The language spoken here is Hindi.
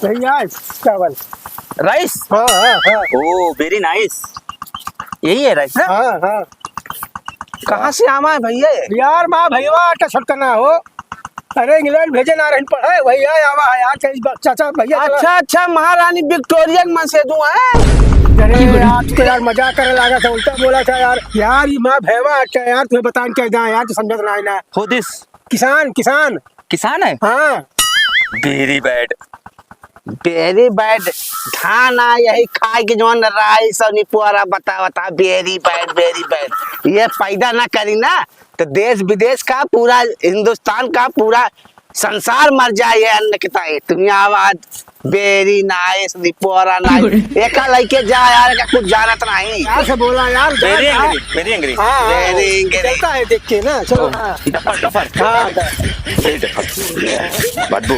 भैया चावल। राइस। हाँ हाँ हाँ ओ वेरी नाइस। यही है राइस ना? हाँ हाँ। कहाँ से आमा है भैया ये? यार माँ भैया आटा छटकना हो। अरे इंग्लैंड भेजे ना रही पढ़े भैया आवा है यार कहीं चाचा भैया चला। अच्छा अच्छा, महारानी विक्टोरिया के मन से तू है? अरे यार तू यार मजाक करे लगा था, उल्टा बोला था यार। यार ये माँ भैया आटा यार तुम्हें बताने क्या जाए यार, तू समझत ना है ना। हो दिस किसान किसान। किसान है? हाँ वेरी बैड वेरी बैड। धान आ यही खाए के जवन राइस और निपुआरा बता बता वेरी बैड। ये पैदा ना करी ना तो देश विदेश का पूरा हिंदुस्तान का पूरा संसार मर जाए ये अन्न के ताए। तुम्हें आवाज वेरी नाइस निपुआरा नाइस एक लइके जा यार का कुछ जानत नहीं यार से बोला यार। वेरी एंग्री वेरी एंग्री हाँ वेरी एंग्री। चलता है देख के ना। चलो हाँ डफर डफर हाँ बदबू